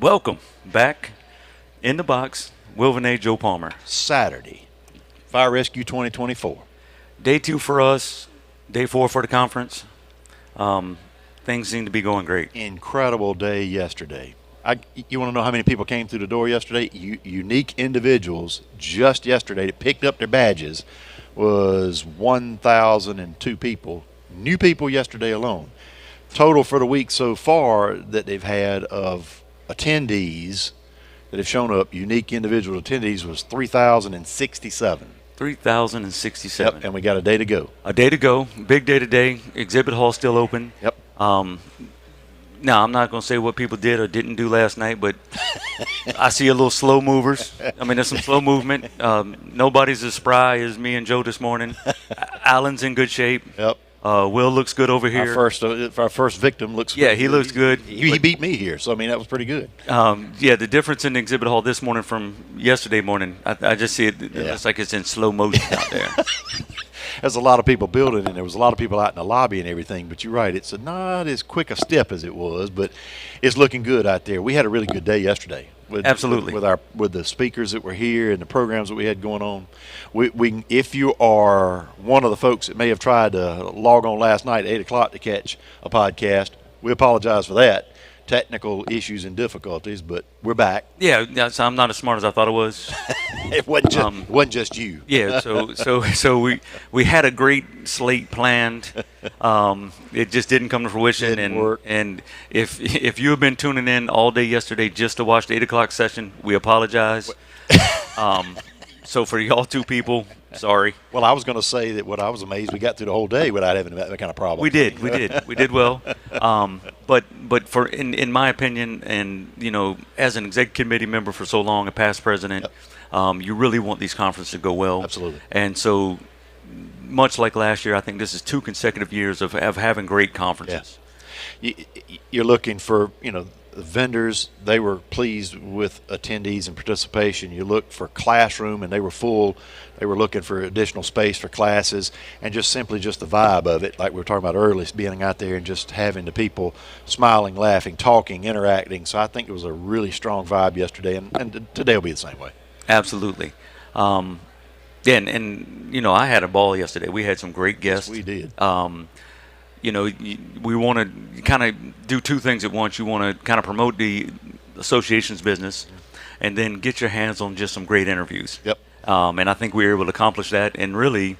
Welcome back in the box, Will Vinay, Joe Palmer. Saturday, Fire Rescue 2024. Day 2 for us, day 4 for the conference. Things seem to be going great. Incredible day yesterday. You want to know how many people came through the door yesterday? Unique individuals just yesterday that picked up their badges was 1,002 people. New people yesterday alone. Total for the week so far that they've had of attendees that have shown up, unique individual attendees, was 3,067. 3,067. Yep, and we got a day to go. A day to go. Big day today. Exhibit hall still open. Yep. Now, I'm not going to say what people did or didn't do last night, but I see a little slow movers. I mean, there's some slow movement. Nobody's as spry as me and Joe this morning. Alan's in good shape. Yep. Will looks good over here. Our first victim looks good. Yeah, he looks good. He beat me here, so, I mean, that was pretty good. Yeah, the difference in the exhibit hall this morning from yesterday morning, I just see it. It looks like it's in slow motion out there. There's a lot of people building, and there was a lot of people out in the lobby and everything. But you're right, it's not as quick a step as it was, but it's looking good out there. We had a really good day yesterday. Absolutely. With the speakers that were here and the programs that we had going on. We if you are one of the folks that may have tried to log on last night at 8 o'clock to catch a podcast, we apologize for that. Technical issues and difficulties, but we're back. Yeah, so I'm not as smart as I thought it was. It wasn't just you. Yeah, so we had a great slate planned. It just didn't come to fruition. Didn't work. And if you have been tuning in all day yesterday just to watch the 8 o'clock session, we apologize. So for y'all two people, sorry. Well, I was going to say that what I was amazed we got through the whole day without having that kind of problem. We did well. But for in my opinion, and as an executive committee member for so long, a past president, you really want these conferences to go well. Absolutely. And so, much like last year, I think this is 2 consecutive years of having great conferences. Yeah. You're looking for vendors, they were pleased with attendees and participation. You looked for classroom and they were full. They were looking for additional space for classes and just the vibe of it, like we were talking about earlier, being out there and just having the people smiling, laughing, talking, interacting. So I think it was a really strong vibe yesterday, and today will be the same way. Absolutely. And I had a ball yesterday. We had some great guests. Yes, we did. We want to kind of do 2 things at once. You want to kind of promote the association's business and then get your hands on just some great interviews. Yep. And I think we were able to accomplish that. And really,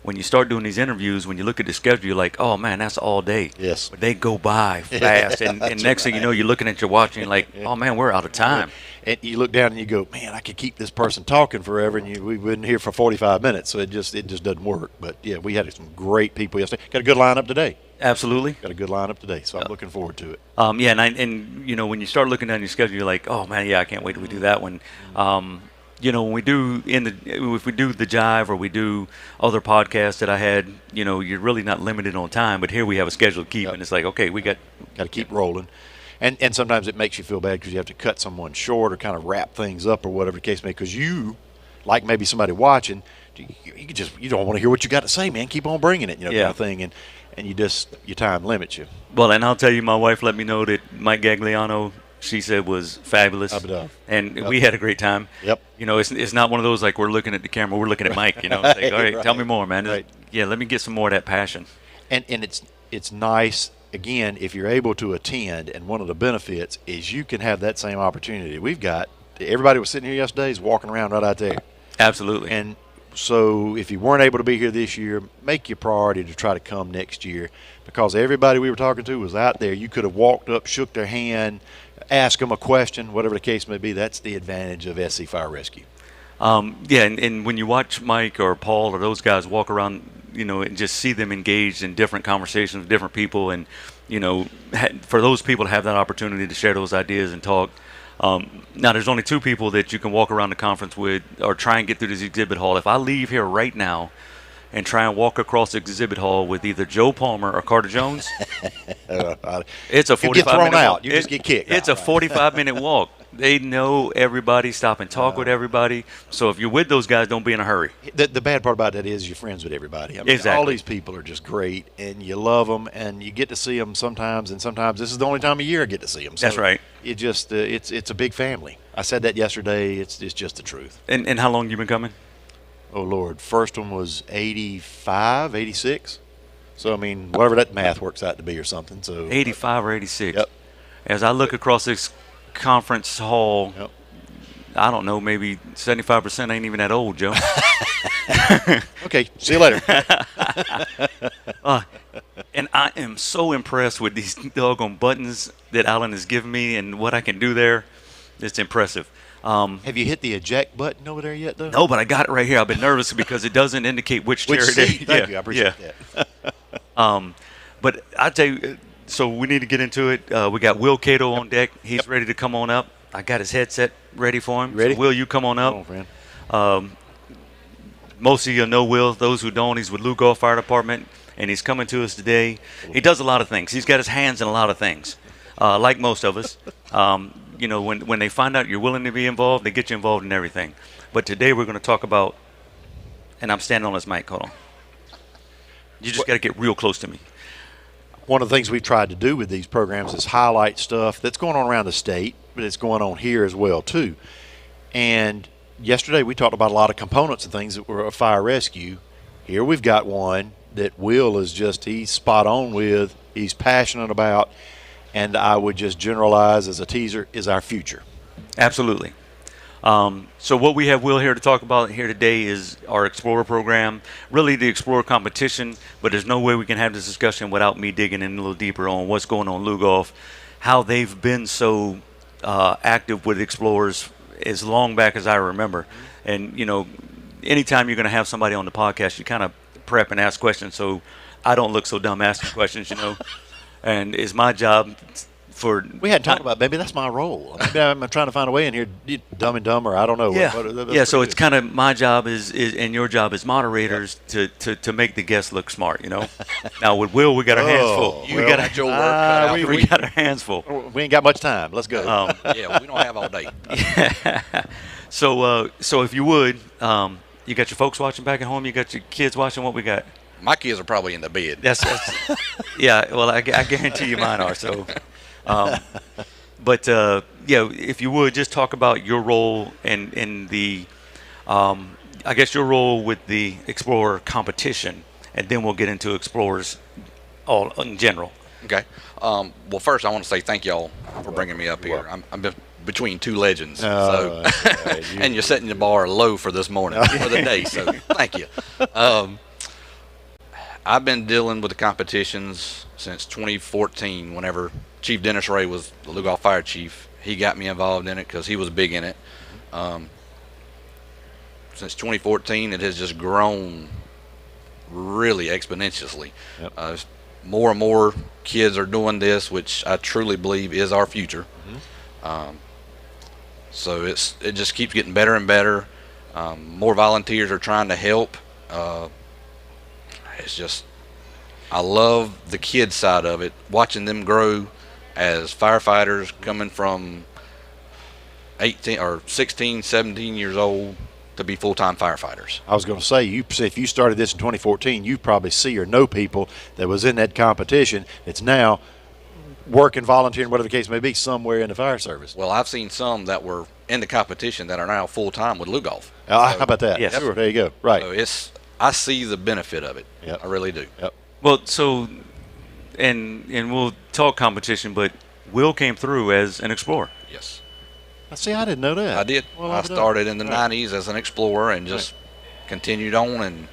when you start doing these interviews, when you look at the schedule, you're like, oh, man, that's all day. Yes. But they go by fast. and next thing you know, you're looking at your watch and you're like, oh, man, we're out of time. And you look down and you go, man, I could keep this person talking forever, and we've been here for 45 minutes, so it just doesn't work. But, yeah, we had some great people yesterday. Got a good lineup today. Absolutely. Got a good lineup today, so I'm looking forward to it. Yeah, and when you start looking down your schedule, you're like, oh, man, yeah, I can't wait till we do that one. When we do if we do the Jive or we do other podcasts that I had, you're really not limited on time. But here we have a schedule to keep, and it's like, okay, we got to keep rolling. And sometimes it makes you feel bad because you have to cut someone short or kind of wrap things up or whatever the case may be. Because you, like maybe somebody watching, you don't want to hear what you got to say, man. Keep on bringing it, kind of thing. And your time limits you. Well, and I'll tell you, my wife let me know that Mike Gagliano, she said, was fabulous. And we had a great time. Yep. It's not one of those like we're looking at the camera, we're looking at Mike. It's like, all right, tell me more, man. Right. Yeah, let me get some more of that passion. And it's nice, again, if you're able to attend, and one of the benefits is you can have that same opportunity. We've got everybody was sitting here yesterday is walking around right out there. Absolutely. And so if you weren't able to be here this year, make your priority to try to come next year, because everybody we were talking to was out there. You could have walked up, shook their hand, asked them a question, whatever the case may be. That's the advantage of SC Fire Rescue. And when you watch Mike or Paul or those guys walk around, and just see them engaged in different conversations with different people, and, for those people to have that opportunity to share those ideas and talk. Now, there's only 2 people that you can walk around the conference with or try and get through this exhibit hall. If I leave here right now and try and walk across the exhibit hall with either Joe Palmer or Carter Jones, it's a 45-minute walk. You just get kicked. It's a 45-minute walk. They know everybody, stop and talk with everybody. So if you're with those guys, don't be in a hurry. The bad part about that is you're friends with everybody. I mean, Exactly. all these people are just great, and you love them, and you get to see them sometimes, and sometimes this is the only time of year I get to see them. So That's right. It just it's a big family. I said that yesterday. It's just the truth. And how long you been coming? Oh, Lord. First one was 85, 86. So, I mean, whatever that math works out to be or something. So 85 or 86. Yep. As I look across this conference hall, Yep. I don't know, maybe 75% ain't even that old, Joe. Okay, see you later. And I am so impressed with these doggone buttons that Alan has given me and what I can do there. It's impressive. Have you hit the eject button over there yet, though? No, but I got it right here. I've been nervous because it doesn't indicate which chair it is. Thank you. I appreciate that. But I tell you, so we need to get into it. We got Will Catoe on deck. He's ready to come on up. I got his headset ready for him. Ready? So Will, you come on up. Come on, friend. Most of you know Will. Those who don't, he's with Lugol Fire Department, and he's coming to us today. He does a lot of things. He's got his hands in a lot of things, like most of us. You know, when they find out you're willing to be involved, they get you involved in everything. But today we're going to talk about, and I'm standing on this mic. Hold on. You just got to get real close to me. One of the things we've tried to do with these programs is highlight stuff that's going on around the state, but it's going on here as well, too. And yesterday we talked about a lot of components and things that were a fire rescue. Here we've got one that Will is he's spot on with, he's passionate about, and I would just generalize as a teaser, is our future. Absolutely. So what we have Will here to talk about here today is our Explorer program, really the Explorer competition, but there's no way we can have this discussion without me digging in a little deeper on what's going on in Lugolf, how they've been so active with Explorers as long back as I remember. And, you know, anytime you're going to have somebody on the podcast, you kind of prep and ask questions so I don't look so dumb asking questions, you know. And it's my job for... We hadn't talked about, maybe that's my role. Maybe I'm trying to find a way in here, Dumb and Dumber, I don't know. Yeah, so it's kind of my job is and your job as moderators to make the guests look smart, you know. Now with Will, we got our hands full. We got your work cut out. We got our hands full. We ain't got much time. Let's go. Yeah, we don't have all day. So if you would, you got your folks watching back at home. You got your kids watching. What we got? My kids are probably in the bed. That's yeah. Well, I guarantee you mine are. So, but yeah, if you would just talk about your role in the, I guess your role with the Explorer competition, and then we'll get into Explorers all in general. Okay. Well, first I want to say thank y'all for bringing me up here. I'm between two legends, and you're setting the bar low for this morning, for the day. So thank you. I've been dealing with the competitions since 2014. Whenever Chief Dennis Ray was the Lugol Fire Chief, he got me involved in it because he was big in it. Since 2014, it has just grown really exponentially. Yep. More and more kids are doing this, which I truly believe is our future. Mm-hmm. So it just keeps getting better and better. More volunteers are trying to help. It's just, I love the kid side of it, watching them grow as firefighters coming from 18 or 16, 17 years old to be full-time firefighters. I was going to say, if you started this in 2014, you probably see or know people that was in that competition. It's now working, volunteering, whatever the case may be, somewhere in the fire service. Well, I've seen some that were in the competition that are now full-time with Lugolf. How about that? Yes. Sure, there you go. Right. So I see the benefit of it. Yep. I really do. Yep. Well, so, and we'll talk competition, but Will came through as an Explorer. Yes. See, I didn't know that. I did. Well, I started in the 90s as an Explorer and just continued on, and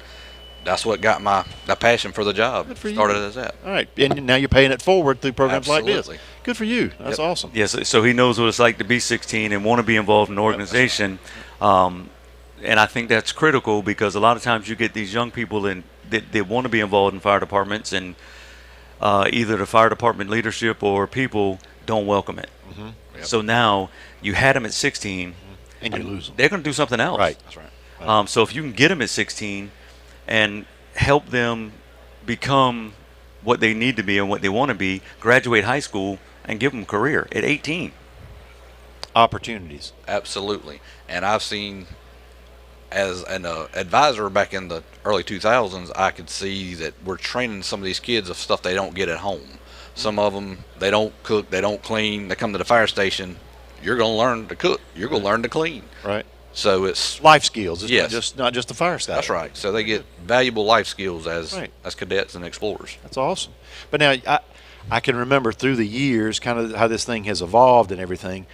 that's what got my passion for the job. Good for you. Started as that. All right, and now you're paying it forward through programs like Absolutely. this. Good for you. That's awesome. Yes, so he knows what it's like to be 16 and want to be involved in an organization. And I think that's critical because a lot of times you get these young people that want to be involved in fire departments, and either the fire department leadership or people don't welcome it. Mm-hmm. Yep. So now you had them at 16, and you lose them. They're going to do something else. Right. That's right. So if you can get them at 16 and help them become what they need to be and what they want to be, graduate high school, and give them a career at 18. opportunities. Absolutely. And I've seen, as an advisor back in the early 2000s, I could see that we're training some of these kids of stuff they don't get at home. Some of them, they don't cook, they don't clean. They come to the fire station. You're going to learn to cook. You're going to learn to clean. Right. So it's Life skills. It's Yes. not just the fire side. that's right. So they get valuable life skills as Right. as cadets and explorers. That's awesome. But now I can remember through the years kind of how this thing has evolved and everything.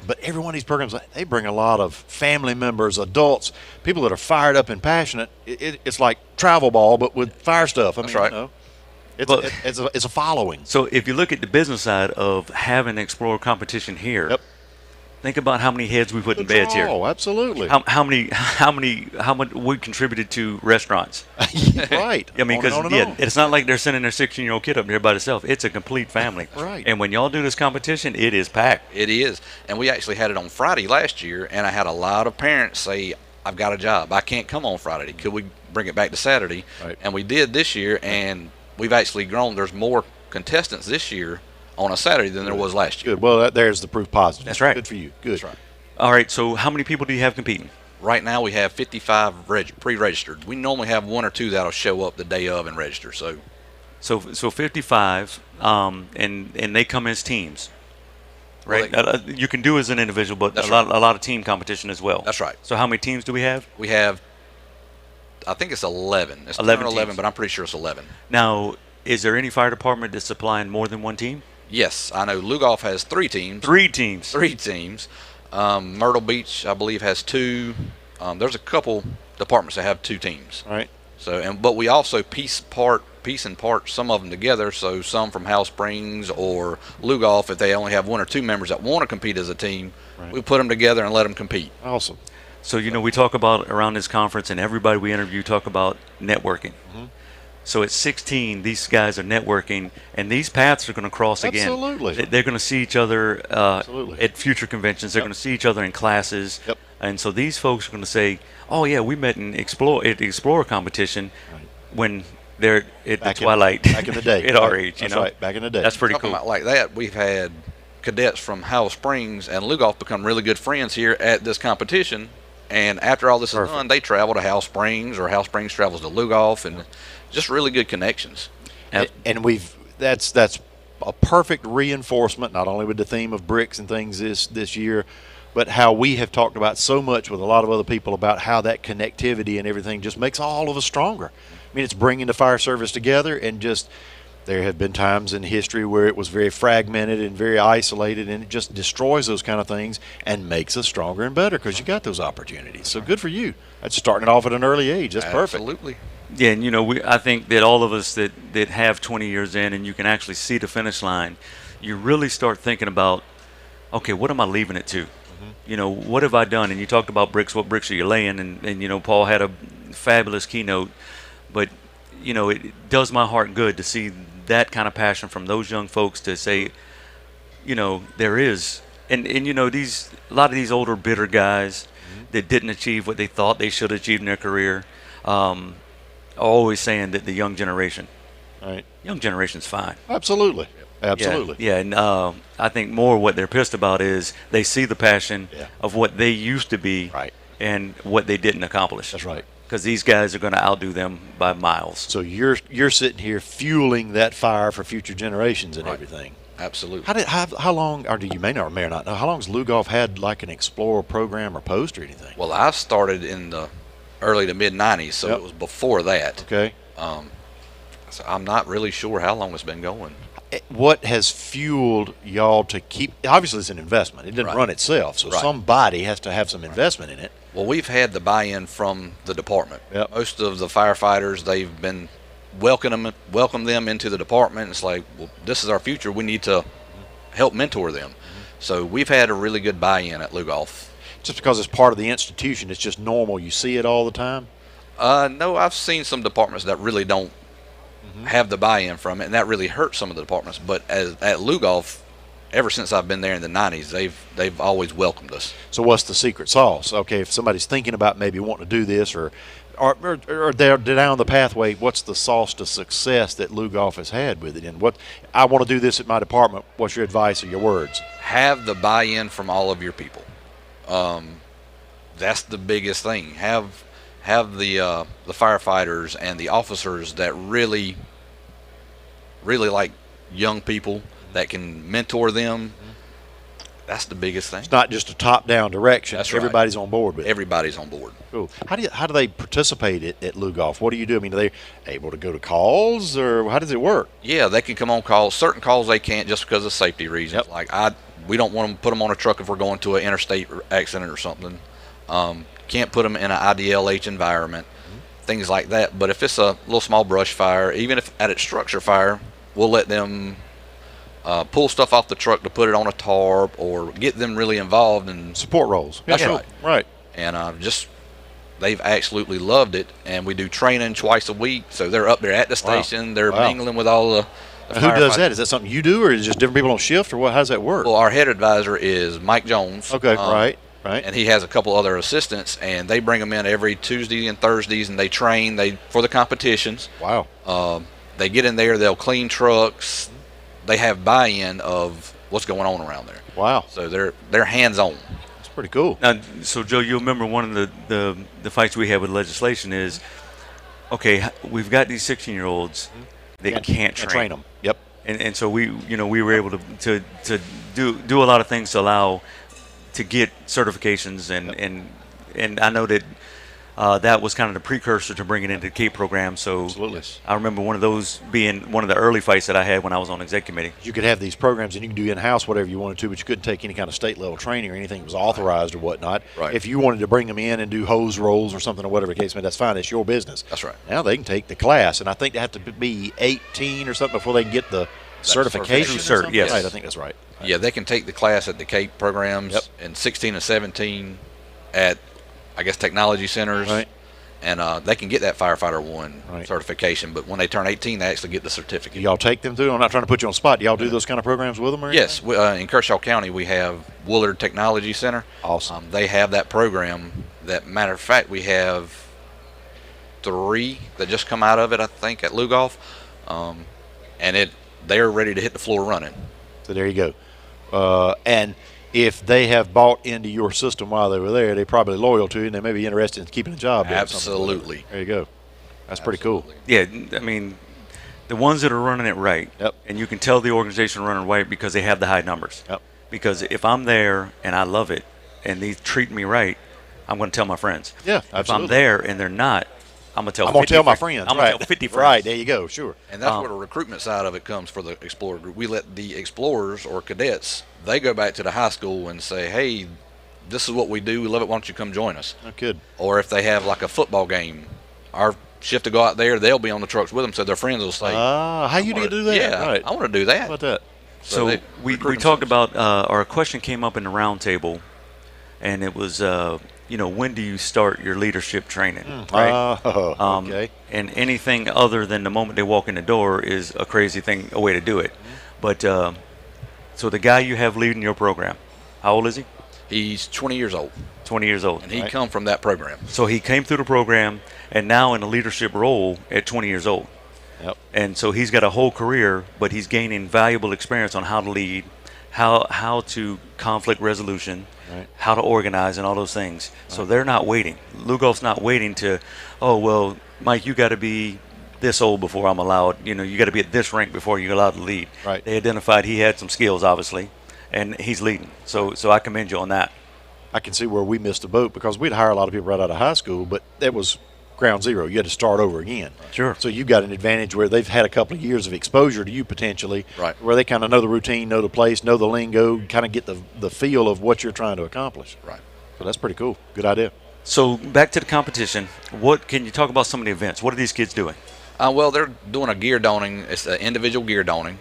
But every one of these programs, they bring a lot of family members, adults, people that are fired up and passionate. It's like travel ball, but with fire stuff. I That's mean, right. You know, Well- it's a following. So if you look at the business side of having an Explorer competition here, Yep. think about how many heads we put in beds here. Oh, absolutely. How much we contributed to restaurants. Right. I mean, On and because on and on. it's not like they're sending their 16-year-old kid up there by themselves. It's a complete family. Right. And when y'all do this competition, it is packed. It is. And we actually had it on Friday last year, and I had a lot of parents say, I've got a job. I can't come on Friday. Could we bring it back to Saturday? Right. And we did this year, and we've actually grown. There's more contestants this year on a Saturday than there was last year. Good. Well, there's the proof positive. That's right. Good for you. Good. That's right. All right, so how many people do you have competing? Right now we have 55 pre-registered. We normally have one or two that'll show up the day of and register. So So 55, and they come as teams, right? Well, You can do as an individual, but That's a lot of team competition as well. That's right. So how many teams do we have? we have, I think it's 11. It's 11 10 or 11, teams. but I'm pretty sure it's 11. Now, is there any fire department that's supplying more than one team? Yes, I know Lugoff has 3 teams. 3 teams. 3 teams. Myrtle Beach, I believe, has 2. There's a couple departments that have 2 teams. Right. So, but we also piece and part some of them together. So some from House Springs or Lugoff, if they only have 1 or 2 members that want to compete as a team, Right. we put them together and let them compete. Awesome. So, we talk about around this conference, and everybody we interview talk about networking. So at 16, these guys are networking, and these paths are going to cross again. Absolutely. They're going to see each other Absolutely. at future conventions. They're Yep. going to see each other in classes. Yep. And so these folks are going to say, oh, yeah, we met in at the Explorer competition Right. when they're at Back the twilight. back in the day. at our Right. age, That's know. right. Back in the day. That's pretty Talking cool. about like that, we've had cadets from House Springs and Lugoff become really good friends here at this competition. And after all this is Perfect. done, they travel to House Springs, or House Springs travels to Lugoff, and just really good connections. And that's a perfect reinforcement, not only with the theme of bricks and things this year, but how we have talked about so much with a lot of other people about how that connectivity and everything just makes all of us stronger. I mean, it's bringing the fire service together, and just there have been times in history where it was very fragmented and very isolated, and it just destroys those kind of things and makes us stronger and better because you got those opportunities. So good for you. That's starting it off at an early age. That's perfect. Absolutely. Yeah, and I think that all of us that have 20 years in, and you can actually see the finish line, you really start thinking about, okay, what am I leaving it to? What have I done? And you talked about bricks. What bricks are you laying? And Paul had a fabulous keynote, but it does my heart good to see that kind of passion from those young folks to say, there is, and a lot of these older bitter guys that didn't achieve what they thought they should achieve in their career, are always saying that the young generation's fine. Absolutely. Absolutely. Yeah, and I think more what they're pissed about is they see the passion of what they used to be Right. and what they didn't accomplish. That's right. Because these guys are going to outdo them by miles. So you're sitting here fueling that fire for future generations and Right. everything. Absolutely. How long, or do you may or may not know, how long has Lugoff had like an Explorer program or post or anything? Well, I started in the early to mid 90s, so Yep. it was before that. Okay. So I'm not really sure how long it's been going. What has fueled y'all to keep? Obviously, it's an investment. It didn't Right. run itself, so Right. somebody has to have some investment in it. Well, we've had the buy-in from the department. Yep. Most of the firefighters, they've been welcome them into the department. It's like, well, this is our future. We need to help mentor them. So we've had a really good buy-in at Lugoff. Just because it's part of the institution, it's just normal. You see it all the time. No, I've seen some departments that really don't have the buy-in from it, and that really hurts some of the departments. But at Lugoff, ever since I've been there in the 90s, they've always welcomed us. So what's the secret sauce? Okay, if somebody's thinking about maybe wanting to do this, or they're down the pathway, what's the sauce to success that Lugoff has had with it? And what I want to do this at my department. What's your advice or your words? Have the buy-in from all of your people. That's the biggest thing. Have the firefighters and the officers that really like young people that can mentor them. That's the biggest thing. It's not just a top-down direction. That's right. Everybody's on board with it. Everybody's on board. Cool. How do they participate at Lugoff? What do you do? I mean, are they able to go to calls, or how does it work? Yeah, they can come on calls. Certain calls they can't just because of safety reasons. Yep. Like we don't want to put them on a truck if we're going to an interstate accident or something. Can't put them in an IDLH environment, things like that. But if it's a little small brush fire, even if at its structure fire, we'll let them pull stuff off the truck to put it on a tarp or get them really involved in Support roles. That's Yeah. right. Right. And they've absolutely loved it. And we do training twice a week, so they're up there at the station. They're mingling with all the Who does that? Is that something you do, or is it just different people on shift, or what? How does that work? Well, our head advisor is Mike Jones. Okay, right. And he has a couple other assistants, and they bring them in every Tuesday and Thursdays, and they train for the competitions. Wow. They get in there, they'll clean trucks. They have buy-in of what's going on around there. Wow. So they're hands-on. That's pretty cool. Now, so Joe, you remember one of the fights we had with legislation is, okay, we've got these 16-year-olds that can't train them. Yep. And so we were able to do a lot of things to get certifications and I know that that was kind of the precursor to bringing it into the CAPE program. So Absolutely. I remember one of those being one of the early fights that I had when I was on exec committee. You could have these programs and you can do in-house whatever you wanted to, but you couldn't take any kind of state-level training or anything that was authorized or whatnot. Right. If you wanted to bring them in and do hose rolls or something or whatever the case may be, that's fine. It's your business. That's right. Now they can take the class, and I think they have to be 18 or something before they can get the certification. Cert, yes. Right, I think that's right. Yeah, they can take the class at the CAPE programs Yep. in 16 and 17 at, I guess, technology centers. Right. And they can get that Firefighter 1 Right. certification, but when they turn 18, they actually get the certificate. Do y'all take them through? I'm not trying to put you on the spot. Do y'all do those kind of programs with them? Or Yes, in Kershaw County, we have Woolard Technology Center. Awesome. They have that program. That matter of fact, we have 3 that just come out of it, I think, at Lugoff, and they're ready to hit the floor running. So there you go. And if they have bought into your system while they were there, they're probably loyal to you, and they may be interested in keeping a job. doing something. Absolutely. There you go. That's pretty cool. Yeah, I mean, the ones that are running it right, Yep. and you can tell the organization running right because they have the high numbers. Yep. Because if I'm there and I love it, and they treat me right, I'm going to tell my friends. Yeah, If I'm absolutely. there and they're not, I'm going to tell. I'm going to tell my friends. friends. I'm going right. to tell 50 friends. Right. There you go. Sure. And that's where the recruitment side of it comes for the Explorer group. We let the Explorers or cadets, they go back to the high school and say, hey, this is what we do. We love it. Why don't you come join us? Oh, good. Or if they have like a football game, our shift to go out there, they'll be on the trucks with them, so their friends will say, How you do that? Yeah, Right. I want to do that. How about that? So they we recruit talked themselves. about our question came up in the round table, and it was when do you start your leadership training, right? Okay. And anything other than the moment they walk in the door is a crazy thing, a way to do it. But so the guy you have leading your program, how old is he? He's 20 years old, 20 years old. and he Right. come from that program. So he came through the program and now in a leadership role at 20 years old. Yep. And so he's got a whole career, but he's gaining valuable experience on how to lead, how to conflict resolution, Right. how to organize, and all those things. So they're not waiting. Lugoff's not waiting to, oh, well, Mike, you got to be this old before I'm allowed. You got to be at this rank before you're allowed to lead. Right. They identified he had some skills, obviously, and he's leading. So I commend you on that. I can see where we missed the boat because we'd hire a lot of people right out of high school, but that was ground zero. You had to start over again. Sure. So you've got an advantage where they've had a couple of years of exposure to you potentially, Right. where they kind of know the routine, know the place, know the lingo, kind of get the feel of what you're trying to accomplish. Right. So that's pretty cool. Good idea. So back to the competition. What can you talk about some of the events? What are these kids doing? Well, they're doing a gear donning. It's an individual gear donning,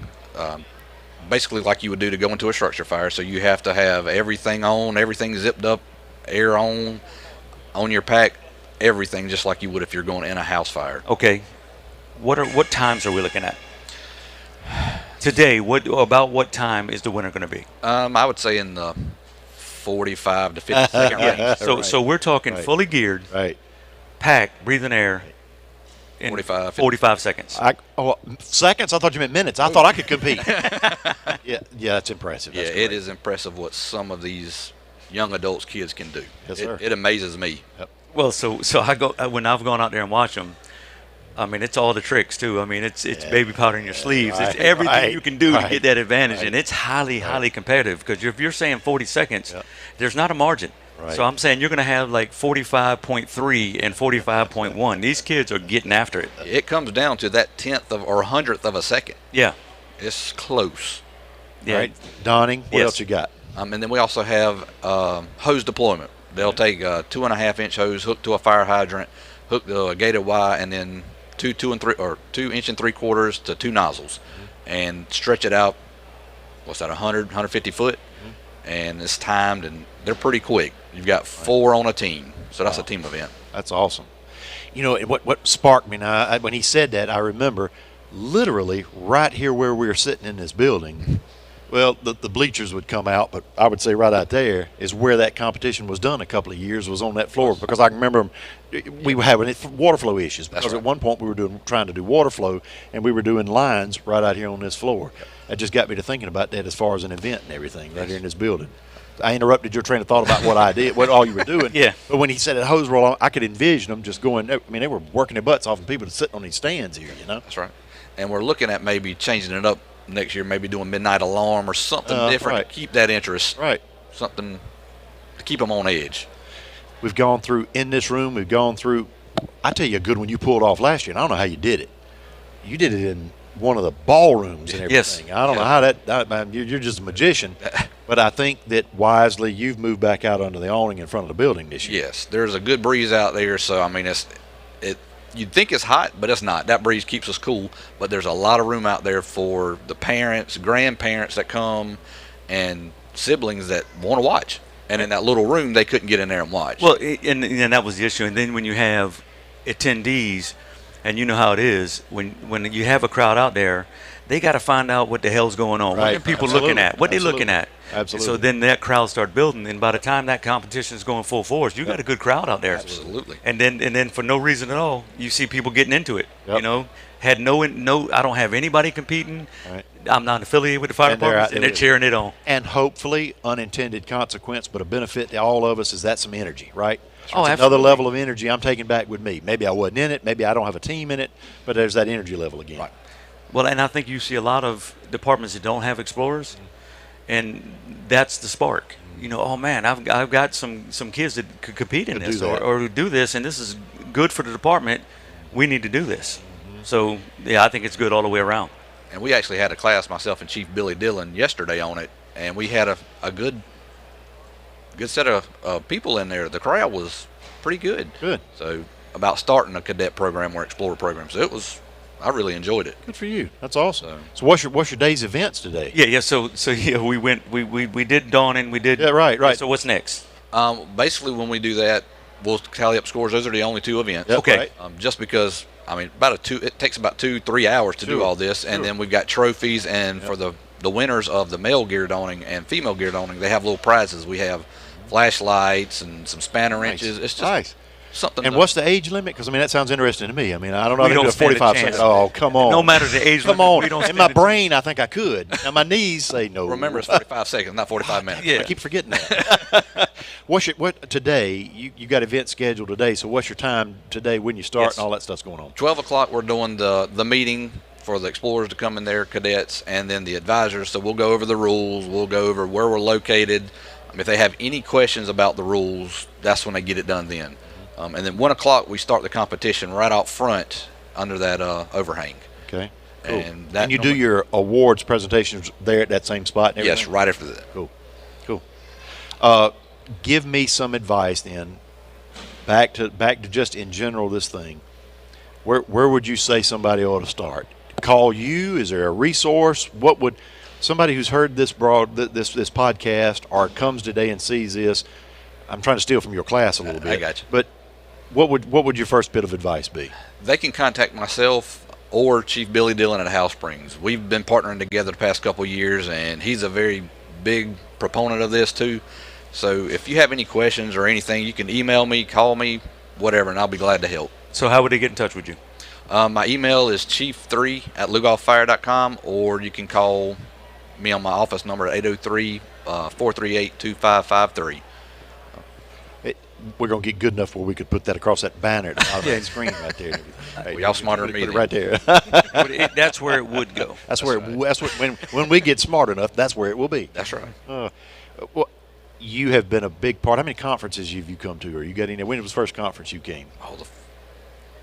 basically like you would do to go into a structure fire. So you have to have everything on, everything zipped up, air on your pack, everything just like you would if you're going in a house fire. Okay. What times are we looking at? Today, what time is the winner going to be? I would say in the 45 to 50 second range. Yeah. So we're talking fully geared, Right. packed, breathing air in 45 seconds. Seconds? I thought you meant minutes. I thought I could compete. Yeah, that's impressive. Yeah, That's it great. is impressive what some of these young adults kids can do. Yes, sir. It amazes me. Yep. Well, so I go when I've gone out there and watched them. I mean, it's all the tricks too. I mean, it's baby powder in your sleeves. It's everything you can do to get that advantage, and it's highly competitive. Because if you're saying 40 seconds, there's not a margin. Right. So I'm saying you're going to have like 45.3 and 45.1. These kids are getting after it. It comes down to that 10th or 100th of a second. Yeah. It's close. Yeah. Right. Donning, what Yes. else you got? And then we also have hose deployment. They'll take a 2.5-inch hose hooked to a fire hydrant, hooked to a gated Y, and then 2 inch and 3/4 to 2 nozzles, and stretch it out. What's that? 150 foot, and it's timed, and they're pretty quick. You've got 4 on a team, so that's a team event. That's awesome. You know, what sparked me now, when he said that, I remember literally right here where we were sitting in this building. Well, the bleachers would come out, but I would say right out there is where that competition was done a couple of years, was on that floor, because I can remember we were having water flow issues, because right. at one point we were trying to do water flow, and we were doing lines right out here on this floor. That just got me to thinking about that as far as an event and everything right here in this building. I interrupted your train of thought about what I did, what all you were doing. Yeah. But when he said that hose roll on, I could envision them just going. I mean, they were working their butts off, and people sitting on these stands here. You know. That's right. And we're looking at maybe changing it up next year, maybe doing midnight alarm or something different right. to keep that interest. Right. Something to keep them on edge. We've gone through in this room. We've gone through. I tell you a good one you pulled off last year, and I don't know how you did it. You did it in one of the ballrooms and everything. Yes. I don't know how that you're just a magician. But I think that wisely you've moved back out under the awning in front of the building this year. Yes, there's a good breeze out there, so I mean you'd think it's hot, but it's not. That breeze keeps us cool, but there's a lot of room out there for the parents, grandparents that come, and siblings that want to watch. And in that little room, they couldn't get in there and watch. Well, and that was the issue. And then when you have attendees, and you know how it is, when you have a crowd out there, they got to find out what the hell's going on. Right. What are people Absolutely. looking at? What they Absolutely. looking at? Absolutely. So then that crowd start building, and by the time that competition is going full force, you got a good crowd out there. Absolutely. And then for no reason at all, you see people getting into it. Yep. You know, had no. I don't have anybody competing. Right. I'm not affiliated with the fire And they're department, out and there they're with cheering it on. And hopefully, unintended consequence, but a benefit to all of us is that some energy, right? Oh, It's absolutely. another level of energy I'm taking back with me. Maybe I wasn't in it. Maybe I don't have a team in it, but there's that energy level again. Right. Well, and I think you see a lot of departments that don't have explorers, and that's the spark. You know, oh man, I've got some kids that could compete in Could this do that. or do this, and this is good for the department. We need to do this. So yeah, I think it's good all the way around. And we actually had a class, myself and Chief Billy Dillon, yesterday on it, and we had a good set of people in there. The crowd was pretty good. Good. So about starting a cadet program or explorer program. So I really enjoyed it. Good for you. That's awesome. So what's your day's events today? Yeah. So yeah, we did dawning. We did. Yeah, right. So what's next? Basically, when we do that, we'll tally up scores. Those are the only 2 events. Yep, Okay. right. Just because, I mean, it takes about 2-3 hours to do Sure, all this, and then we've got trophies, and for the winners of the male gear donning and female gear donning, they have little prizes. We have flashlights and some spanner wrenches. It's just Nice. something. And what's the age limit? Because I mean that sounds interesting to me. I mean I don't know. We I can don't do a stand a 45 chance. seconds. Oh come on. No matter the age Come limit, on. we don't In stand my a chance. brain I think I could. Now my knees say no. Remember, it's 45 seconds, not 45 minutes. Yeah. I keep forgetting that. What today? You got events scheduled today. So what's your time today when you start Yes. and all that stuff's going on? 12 o'clock, we're doing the meeting for the explorers to come in there, cadets, and then the advisors. So we'll go over the rules. We'll go over where we're located. If they have any questions about the rules, that's when they get it done then. And then 1 o'clock, we start the competition right out front under that overhang. Okay. Cool. And you do your awards presentations there at that same spot? And Yes, everything? right after that. Cool. Give me some advice then. Back to just in general this thing. Where would you say somebody ought to start? Call you? Is there a resource? What would somebody who's heard this this podcast or comes today and sees this? I'm trying to steal from your class a little bit. I got you. But what would your first bit of advice be? They can contact myself or Chief Billy Dillon at House Springs. We've been partnering together the past couple of years, and he's a very big proponent of this too. So if you have any questions or anything, you can email me, call me, whatever, and I'll be glad to help. So how would they get in touch with you? My email is chief3@lugoffire.com, or you can call me on my office number at 803-438-2553. We're going to get good enough where we could put that across that banner at the bottom of the screen right there. Well, y'all smarter than me. Put it right there. That's where it would go. That's where. When we get smart enough, that's where it will be. That's right. Well, you have been a big part. How many conferences have you come to, or you got any? When was the first conference you came?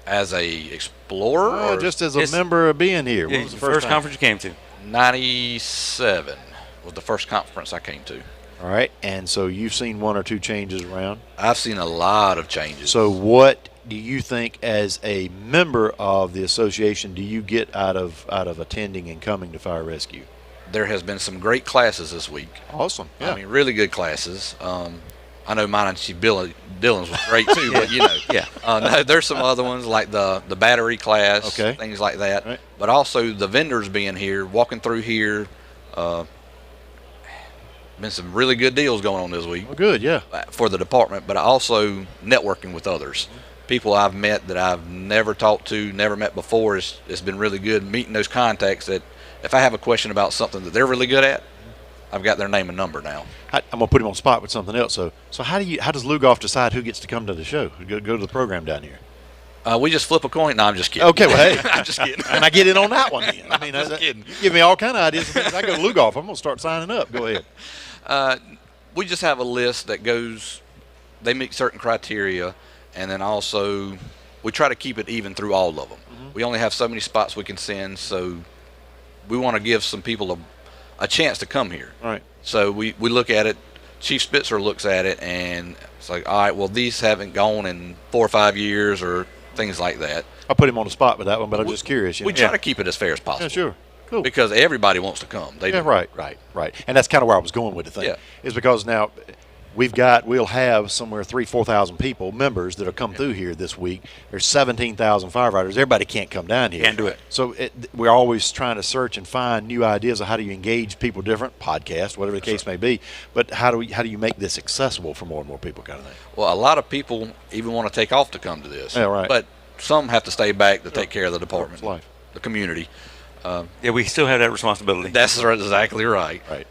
As a explorer, or just as a member of being here. When was the first conference you came to? 97 was the first conference I came to. All right, and so you've seen one or two changes around. I've seen a lot of changes. So what do you think, as a member of the association, do you get out of attending and coming to Fire Rescue? There has been some great classes this week. Awesome. Yeah. I mean, really good classes. I know mine and Chief Dillon's was great too, but no, there's some other ones like the battery class, things like that. Right. But also the vendors being here, walking through here. Been some really good deals going on this week. Oh, good, yeah. For the department, but also networking with others. People I've met that I've never talked to, never met before. It's been really good meeting those contacts that if I have a question about something that they're really good at, I've got their name and number now. I'm going to put him on the spot with something else. So how does Lugoff decide who gets to come to the show, go to the program down here? We just flip a coin. No, I'm just kidding. Okay, well, hey. I'm just kidding. And I get in on that one then. I mean, just kidding. You give me all kind of ideas of things. I go to Lugoff, I'm going to start signing up. Go ahead. We just have a list that goes, they meet certain criteria, and then also we try to keep it even through all of them. Mm-hmm. We only have so many spots we can send, so we want to give some people a chance to come here. All right. So we look at it, Chief Spitzer looks at it, and it's like, all right, well, these haven't gone in 4 or 5 years or things like that. I'll put him on the spot with that one, but I'm just curious. We try to keep it as fair as possible. Yeah, sure. Cool. Because everybody wants to come. They do. Right. And that's kind of where I was going with the thing. Yeah. Is because now we'll have somewhere 3,000-4,000 people, members that have come through here this week. There's 17,000 firefighters. Everybody can't come down here. Can't do it. So we're always trying to search and find new ideas of how do you engage people different, podcast, whatever the case may be. But how do you make this accessible for more and more people, kind of thing? Well, a lot of people even want to take off to come to this. Yeah, right. But some have to stay back to take care of the department, the community. We still have that responsibility. That's exactly right. Right.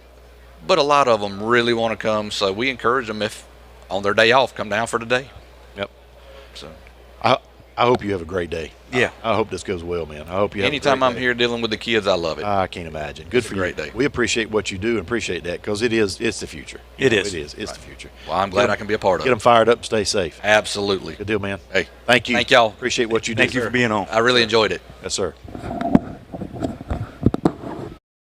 But a lot of them really want to come, so we encourage them, if on their day off, come down for the day. Yep. So I hope you have a great day. Yeah. I hope this goes well, man. I hope you have Anytime a I'm great here dealing with the kids, I love it. I can't imagine. Good for you. Great day. We appreciate what you do and appreciate that because it's the future. It is. It is. It's the future. Well, I'm glad I can be a part of it. Get them fired up and stay safe. Absolutely. Good deal, man. Hey. Thank you. Thank y'all. Appreciate what you do. Thank you for being on. I really enjoyed it. Yes, sir.